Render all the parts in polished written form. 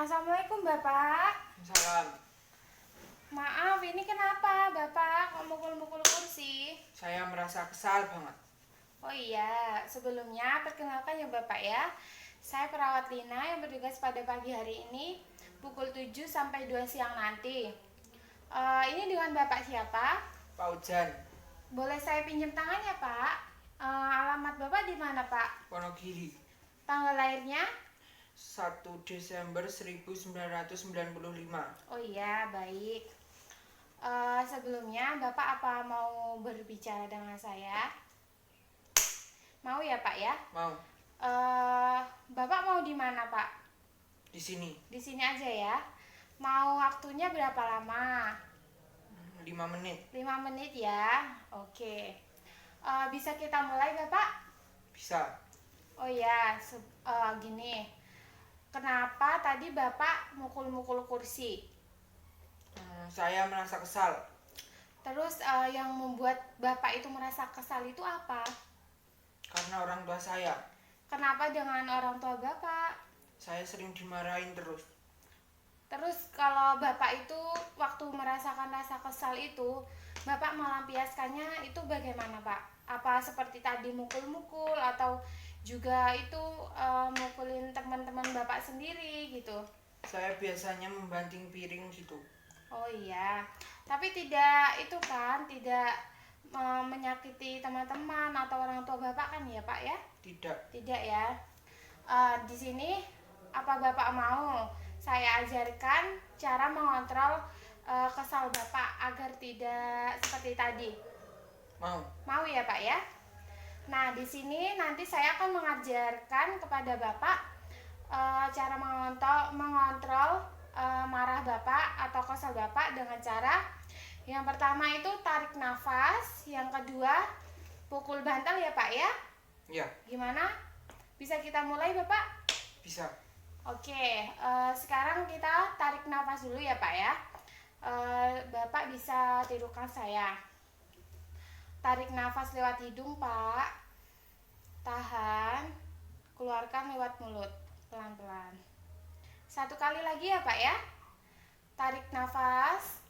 Assalamualaikum Bapak. Salam. Maaf, ini kenapa Bapak kok mukul-mukul kursi? Saya merasa kesal banget. Oh iya, sebelumnya perkenalkan ya Bapak ya. Saya perawat Lina yang bertugas pada pagi hari ini pukul 7 sampai 2 siang nanti. Ini dengan Bapak siapa? Pak Ujan, Boleh saya pinjam tangannya Pak? Alamat Bapak di mana Pak? Wonogiri, Tanggal lahirnya? 1 Desember 1995. Oh iya, baik. Sebelumnya Bapak apa mau berbicara dengan saya? Mau ya Pak ya? Mau Bapak mau di mana Pak? di sini Di sini aja ya. Mau waktunya berapa lama? 5 menit. 5 menit ya. Oke. Bisa kita mulai Bapak? Bisa. Oh ya, gini. Kenapa tadi Bapak mukul-mukul kursi? Saya merasa kesal Terus yang membuat Bapak itu merasa kesal itu apa? karena orang tua saya. Kenapa dengan orang tua Bapak? Saya sering dimarahin terus. Terus kalau Bapak itu waktu merasakan rasa kesal itu, Bapak melampiaskannya itu bagaimana Pak? Apa seperti tadi mukul-mukul atau juga itu mukulin teman-teman Bapak sendiri gitu? Saya biasanya membanting piring gitu. Oh iya, tapi tidak itu kan, tidak menyakiti teman-teman atau orang tua Bapak kan ya Pak ya? Tidak. Tidak ya. Di sini apa Bapak mau saya ajarkan cara mengontrol kesal Bapak agar tidak seperti tadi? Mau. Mau ya Pak ya? Nah, di sini nanti saya akan mengajarkan kepada Bapak cara mengontrol marah Bapak atau kesal Bapak dengan cara yang pertama itu tarik nafas, yang kedua pukul bantal ya Pak ya? Ya, Gimana? Bisa kita mulai Bapak? bisa. Oke, sekarang kita tarik nafas dulu ya Pak ya. Bapak bisa tidukan saya. Tarik nafas lewat hidung Pak. Tahan. Keluarkan lewat mulut. Pelan-pelan. Satu kali lagi ya Pak ya. Tarik nafas.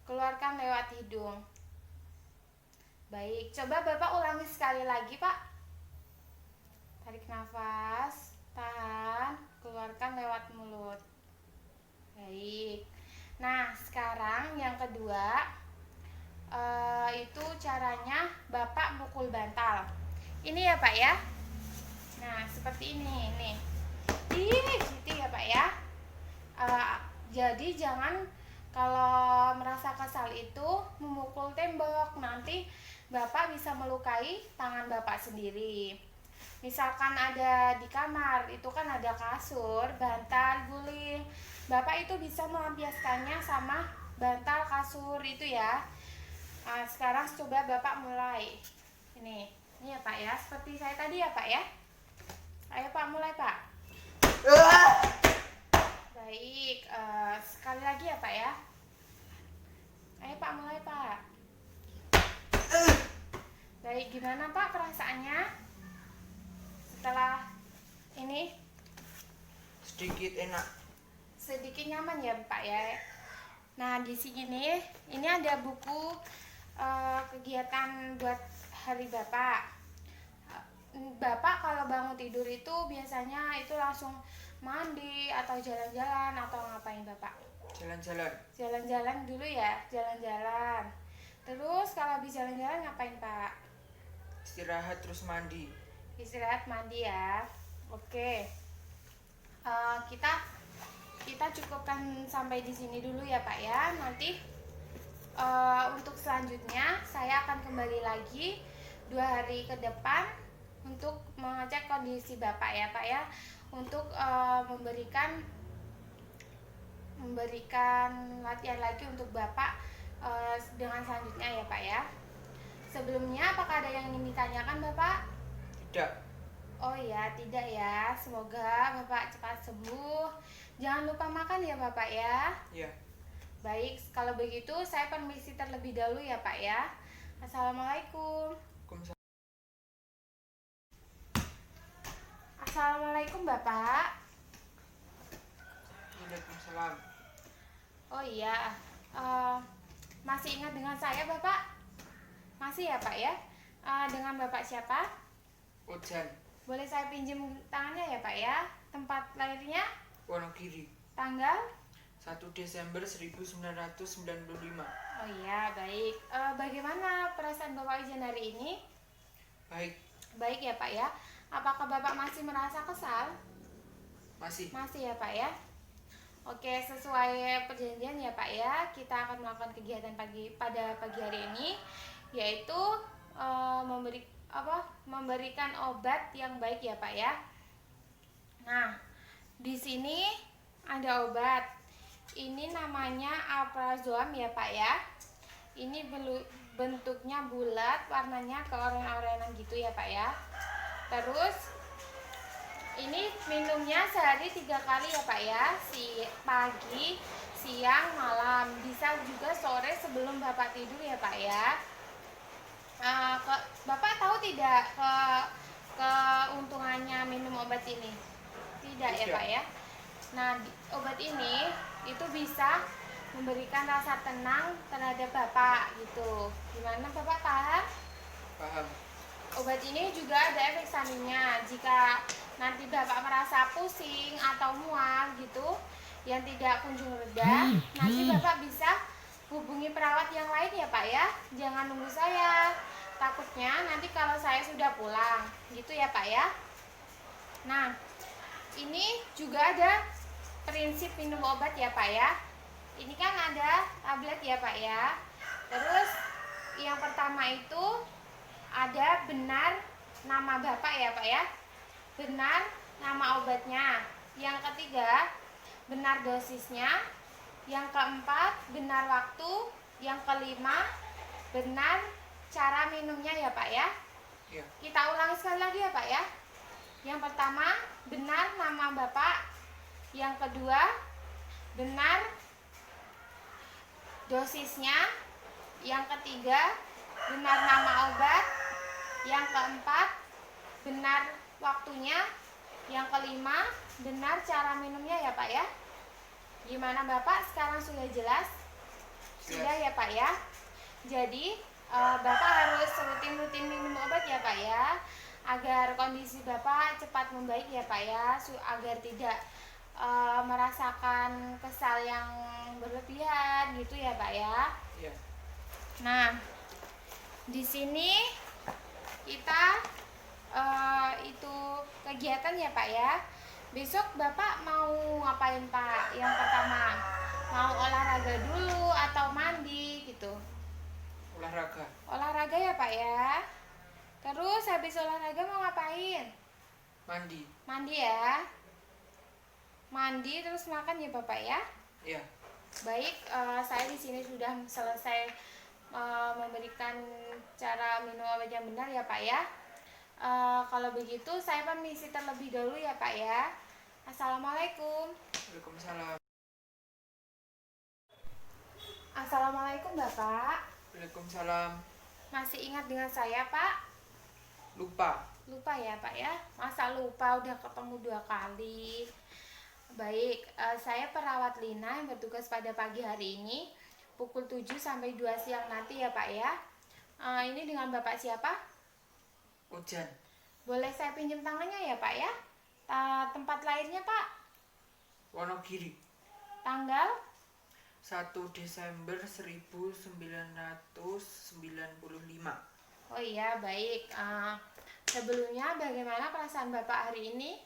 Keluarkan lewat hidung. Baik, coba Bapak ulangi sekali lagi Pak. Tarik nafas, tahan, keluarkan lewat mulut. Baik. Nah, sekarang yang kedua itu caranya Bapak mukul bantal. Ini ya Pak ya. Nah, seperti ini. Nih. Gitu ya Pak ya. Jadi jangan kalau merasa kesal itu memukul tembok, nanti Bapak bisa melukai tangan Bapak sendiri. Misalkan ada di kamar, itu kan ada kasur, bantal, guling. Bapak itu bisa melampiaskannya sama bantal, kasur itu ya. Nah, sekarang coba Bapak mulai. Ini ya Pak ya, seperti saya tadi ya Pak ya. Ayo Pak, mulai Pak. Baik, sekali lagi ya Pak ya. Ayo Pak, mulai Pak. Baik, gimana Pak perasaannya setelah ini? Sedikit enak. Sedikit nyaman ya Pak ya. Nah, di sini ini ada buku kegiatan buat hari Bapak. Bapak kalau bangun tidur itu biasanya itu langsung mandi atau jalan-jalan atau ngapain Bapak? Jalan-jalan. Jalan-jalan dulu ya, jalan-jalan. Terus kalau habis jalan-jalan ngapain Pak? Istirahat terus mandi. Istirahat mandi ya. Oke. Kita cukupkan sampai di sini dulu ya Pak ya. Nanti untuk selanjutnya saya akan kembali lagi 2 hari ke depan untuk mengecek kondisi Bapak ya Pak ya, untuk memberikan latihan lagi untuk Bapak dengan selanjutnya ya Pak ya. Sebelumnya apakah ada yang ingin ditanyakan Bapak? Tidak. Oh ya, tidak ya. Semoga Bapak cepat sembuh. Jangan lupa makan ya Bapak ya. Ya. Baik, kalau begitu saya permisi terlebih dahulu ya Pak ya. Assalamualaikum. Assalamualaikum Bapak. Waalaikumsalam. Oh iya, masih ingat dengan saya Bapak? Masih ya Pak ya? Dengan Bapak siapa? Ojan, Boleh saya pinjam tangannya ya Pak ya? Tempat lahirnya, Wonogiri, tanggal? 1 Desember 1995. Oh iya, baik. Bagaimana perasaan Bapak Ujian hari ini? Baik, Baik ya Pak ya. Apakah Bapak masih merasa kesal? masih. Masih ya Pak ya. Oke, sesuai perjanjian ya Pak ya, kita akan melakukan kegiatan pada pagi hari ini, yaitu memberikan obat yang baik ya Pak ya. Nah, di sini ada obat. Ini namanya alprazolam ya Pak ya. Ini bentuknya bulat, warnanya keoren-orenan gitu ya Pak ya. Terus ini minumnya sehari 3 kali ya Pak ya, pagi, siang, malam. Bisa juga sore sebelum Bapak tidur ya Pak ya. Bapak tahu tidak keuntungannya minum obat ini? Tidak ya Pak ya. Nah, obat ini itu bisa memberikan rasa tenang terhadap Bapak gitu. Gimana Bapak paham? Paham. Obat ini juga ada efek sampingnya. Jika nanti Bapak merasa pusing atau mual gitu yang tidak kunjung reda, nanti Bapak bisa hubungi perawat yang lain ya Pak ya. Jangan nunggu saya. Takutnya nanti kalau saya sudah pulang gitu ya Pak ya. Nah, ini juga ada prinsip minum obat ya Pak ya. Ini kan ada tablet ya Pak ya. Terus yang pertama itu ada benar nama Bapak ya Pak ya. Benar nama obatnya. Yang ketiga, benar dosisnya. Yang keempat, benar waktu. Yang kelima, benar cara minumnya ya Pak ya. Ya. Kita ulangi sekali lagi ya Pak ya. Yang pertama, benar nama Bapak. Yang kedua, benar dosisnya. Yang ketiga, benar nama obat. Yang keempat, benar waktunya. Yang kelima, benar cara minumnya ya Pak ya. Gimana Bapak, sekarang sudah jelas? Sudah ya Pak ya. Jadi Bapak harus rutin-rutin minum obat ya Pak ya, agar kondisi Bapak cepat membaik ya Pak ya, agar tidak merasakan kesal yang berlebihan gitu ya Pak ya. Ya. Nah, di sini kita itu kegiatan ya Pak ya. Besok Bapak mau ngapain Pak? Yang pertama, mau olahraga dulu atau mandi gitu? Olahraga. Olahraga ya Pak ya. Terus habis olahraga mau ngapain? Mandi. Mandi ya. Mandi terus makan ya Bapak ya. Ya. Baik, saya di sini sudah selesai memberikan cara minum obat yang benar ya Pak ya. Kalau begitu saya permisi terlebih dahulu ya Pak ya. Assalamualaikum. Waalaikumsalam. Assalamualaikum Bapak. Waalaikumsalam. Masih ingat dengan saya Pak? Lupa. Lupa ya Pak ya. Masa lupa, udah ketemu 2 kali. Baik, saya perawat Lina yang bertugas pada pagi hari ini pukul 7 sampai 2 siang nanti ya Pak ya. Ini dengan Bapak siapa? Ojan, Boleh saya pinjam tangannya ya Pak ya? Tempat lahirnya Pak? Wonogiri, Tanggal? 1 Desember 1995. Oh iya, baik. Sebelumnya bagaimana perasaan Bapak hari ini?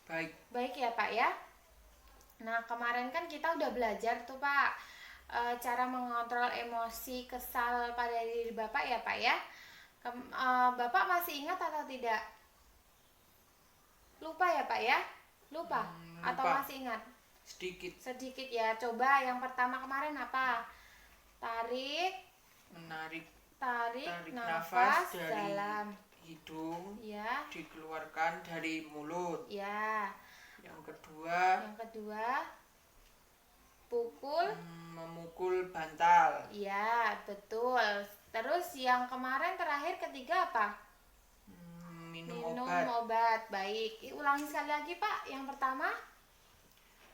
Baik. Baik ya Pak ya. Nah, kemarin kan kita udah belajar tuh Pak, cara mengontrol emosi kesal pada diri Bapak ya Pak ya. Bapak masih ingat atau tidak? Lupa ya Pak ya? Lupa? Lupa. Atau masih ingat? Sedikit. Sedikit ya. Coba yang pertama kemarin apa? Tarik Menarik. nafas dari dalam hidung, ya. dikeluarkan dari mulut. Ya. Yang kedua, Pukul. memukul bantal. Ya, betul. Terus yang kemarin terakhir ketiga apa? Minum obat. Obat. Baik. Ulangi sekali lagi Pak. Yang pertama,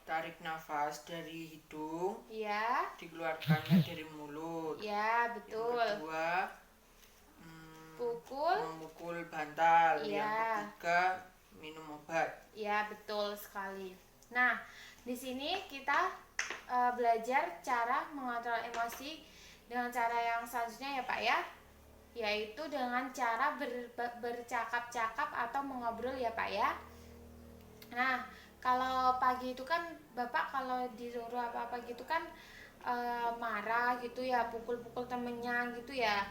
tarik nafas dari hidung, Ya, dikeluarkannya dari mulut. ya Yang betul. kedua, Pukul. memukul bantal. Iya. Yang ketiga, minum obat. Ya, betul sekali. Nah, di sini kita belajar cara mengontrol emosi dengan cara yang selanjutnya ya Pak ya, yaitu dengan cara bercakap-cakap atau mengobrol ya Pak ya. Nah, kalau pagi itu kan Bapak kalau disuruh apa-apa gitu kan marah gitu ya, pukul-pukul temennya gitu ya.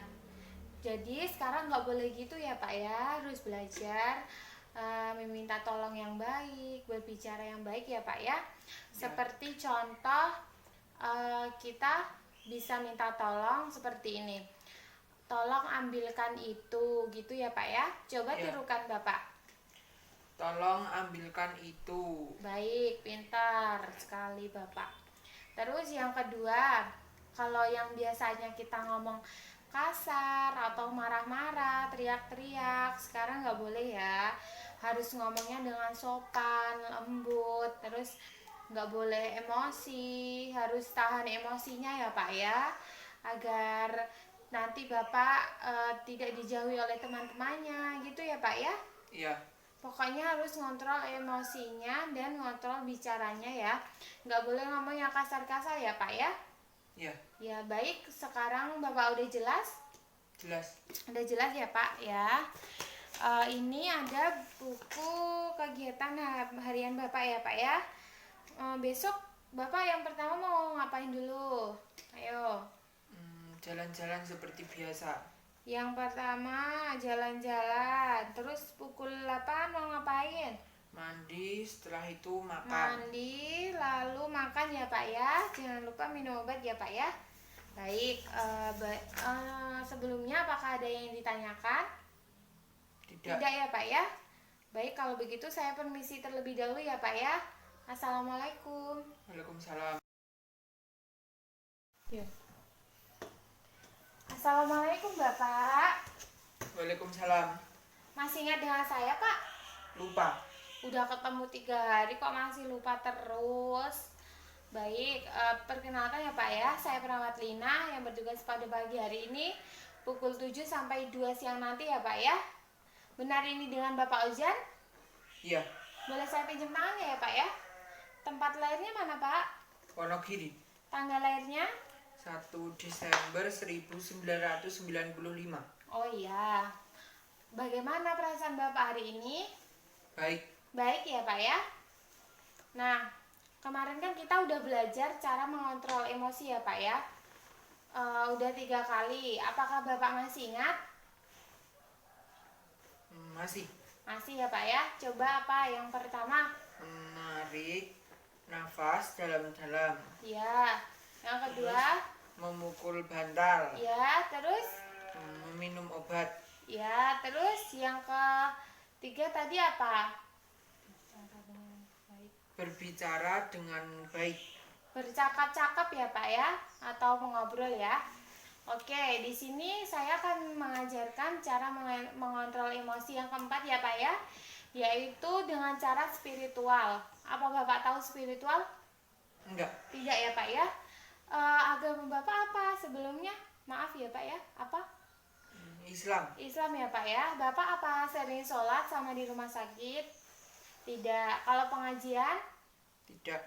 Jadi sekarang nggak boleh gitu ya Pak ya, harus belajar meminta tolong yang baik, berbicara yang baik ya Pak ya. Seperti contoh kita bisa minta tolong seperti ini. Tolong ambilkan itu gitu ya Pak ya. Coba Ya. tirukan Bapak. Tolong ambilkan itu. Baik, pintar sekali Bapak. Terus yang kedua, kalau yang biasanya kita ngomong kasar atau marah-marah, teriak-teriak, sekarang nggak boleh ya. Harus ngomongnya dengan sopan, lembut, terus nggak boleh emosi, harus tahan emosinya ya Pak ya, agar nanti Bapak tidak dijauhi oleh teman-temannya gitu ya Pak ya. Iya. Pokoknya harus ngontrol emosinya dan ngontrol bicaranya ya. Nggak boleh ngomong yang kasar-kasar ya Pak ya. Iya. Ya baik, sekarang Bapak udah jelas? Jelas. Udah jelas ya Pak ya. Ini ada buku kegiatan harian Bapak ya Pak ya. Besok Bapak yang pertama mau ngapain dulu? Ayo. Jalan-jalan seperti biasa. Yang pertama jalan-jalan. Terus pukul 8 mau ngapain? Mandi, setelah itu makan. Mandi, lalu makan ya Pak ya. Jangan lupa minum obat ya Pak ya. Baik, sebelumnya apakah ada yang ditanyakan? Tidak. Tidak ya Pak ya. Baik, kalau begitu saya permisi terlebih dahulu ya Pak ya. Assalamualaikum. Waalaikumsalam. Ya. Assalamualaikum Bapak. Waalaikumsalam. Masih ingat dengan saya Pak? Lupa. Udah ketemu 3 hari kok masih lupa terus. Baik, perkenalkan ya Pak ya, saya perawat Lina yang bertugas pada pagi hari ini pukul 7 sampai 2 siang nanti ya Pak ya. Benar ini dengan Bapak Ozan? Iya. Boleh saya pinjam tangannya ya Pak ya? Tempat lahirnya mana Pak? Wonogiri. Tanggal lahirnya? 1 Desember 1995. Oh iya. Bagaimana perasaan Bapak hari ini? Baik. Baik ya Pak ya. Nah, kemarin kan kita udah belajar cara mengontrol emosi ya Pak ya. Udah 3 kali. Apakah Bapak masih ingat? Masih. Masih ya Pak ya. Coba apa yang pertama? Menarik nafas dalam-dalam. Ya. Yang kedua? Memukul bantal. Ya. Terus? Meminum obat. Ya. Terus yang ketiga tadi apa? Berbicara dengan baik. Bercakap-cakap ya Pak ya, atau mengobrol ya. Oke, di sini saya akan mengajarkan cara mengontrol emosi yang keempat ya Pak ya, yaitu dengan cara spiritual. Apa Bapak tahu spiritual? Enggak. Tidak ya Pak ya. Agama Bapak apa sebelumnya? Maaf ya Pak ya, apa? Islam. Islam ya Pak ya. Bapak apa sering sholat sama di rumah sakit? Tidak. Kalau pengajian? Tidak.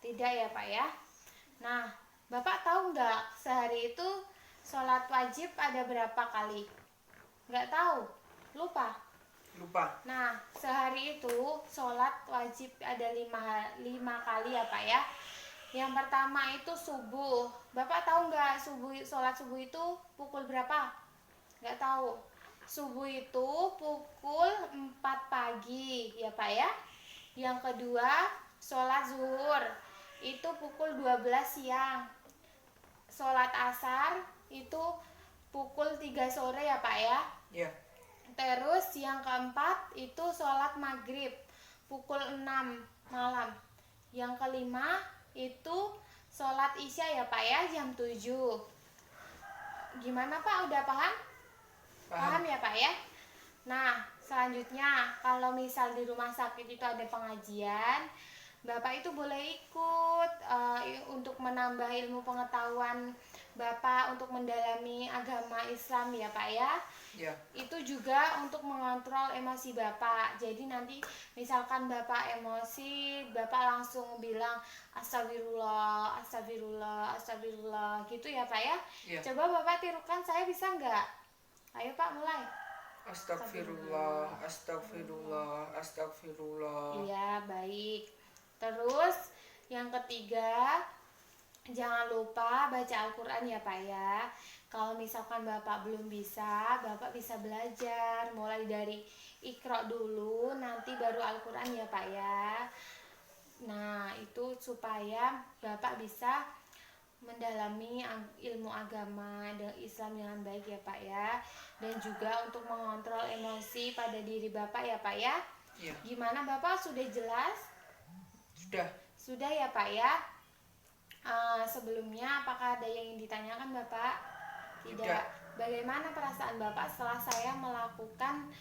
Tidak ya Pak ya. Nah, Bapak tahu nggak sehari itu sholat wajib ada berapa kali? Nggak tahu? Lupa? Lupa. Nah, sehari itu sholat wajib ada 5 kali ya Pak ya. Yang pertama itu subuh. Bapak tahu nggak sholat subuh itu pukul berapa? Nggak tahu. Subuh itu pukul 4 pagi ya Pak ya. Yang kedua sholat zuhur itu pukul 12 siang. Sholat asar itu pukul 3 sore ya Pak ya. Ya. Terus yang keempat itu sholat maghrib pukul 6 malam. Yang kelima itu sholat isya ya Pak ya, jam 7. Gimana Pak, udah paham? Paham ya Pak ya. Nah, selanjutnya kalau misal di rumah sakit itu ada pengajian, Bapak itu boleh ikut untuk menambah ilmu pengetahuan Bapak untuk mendalami agama Islam ya Pak ya. Ya. Itu juga untuk mengontrol emosi Bapak. Jadi nanti misalkan Bapak emosi, Bapak langsung bilang astagfirullah, astagfirullah, astagfirullah gitu ya Pak ya. Ya. Coba Bapak tirukan, saya bisa nggak? Ayo Pak, mulai. Astagfirullah, astagfirullah, astagfirullah. Iya, baik. Terus yang ketiga, jangan lupa baca Al-Quran ya Pak ya. Kalau misalkan Bapak belum bisa, Bapak bisa belajar mulai dari Iqra dulu, nanti baru Al-Quran ya Pak ya. Nah, itu supaya Bapak bisa mendalami ilmu agama dan Islam dengan baik ya Pak ya. Dan juga untuk mengontrol emosi pada diri Bapak ya Pak ya. Ya. Gimana Bapak, sudah jelas? Sudah. Sudah ya Pak ya. Sebelumnya apakah ada yang ingin ditanyakan Bapak? Tidak. Bagaimana perasaan Bapak setelah saya melakukan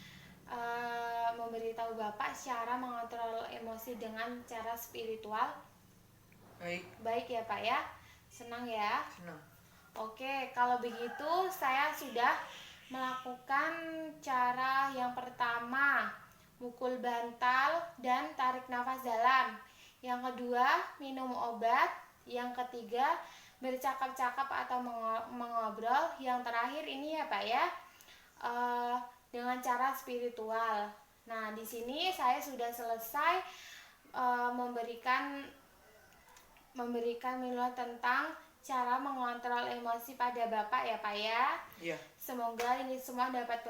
memberitahu Bapak cara mengontrol emosi dengan cara spiritual? Baik. Baik ya Pak ya. Senang ya? Senang. Oke, kalau begitu saya sudah melakukan cara yang pertama, mukul bantal dan tarik nafas dalam. Yang kedua, minum obat. Yang ketiga, bercakap-cakap atau mengobrol. Yang terakhir ini ya Pak ya, dengan cara spiritual. Nah, di sini saya sudah selesai memberikan minuman tentang cara mengontrol emosi pada Bapak ya Pak ya. Iya. Semoga ini semua dapat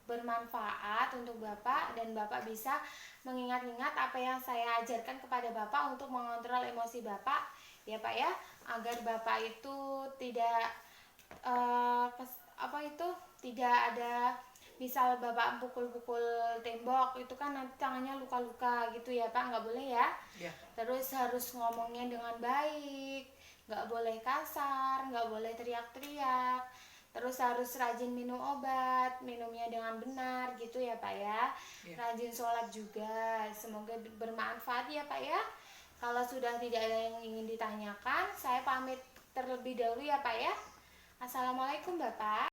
bermanfaat untuk Bapak dan Bapak bisa mengingat-ingat apa yang saya ajarkan kepada Bapak untuk mengontrol emosi Bapak ya Pak ya, agar Bapak itu tidak tidak ada, misal Bapak pukul-pukul tembok itu kan nanti tangannya luka-luka gitu ya Pak, nggak boleh ya. Ya. Terus harus ngomongnya dengan baik, nggak boleh kasar, nggak boleh teriak-teriak. Terus harus rajin minum obat, minumnya dengan benar gitu ya Pak ya. Rajin sholat juga. Semoga bermanfaat ya Pak ya. Kalau sudah tidak ada yang ingin ditanyakan, saya pamit terlebih dahulu ya Pak ya. Assalamualaikum Bapak.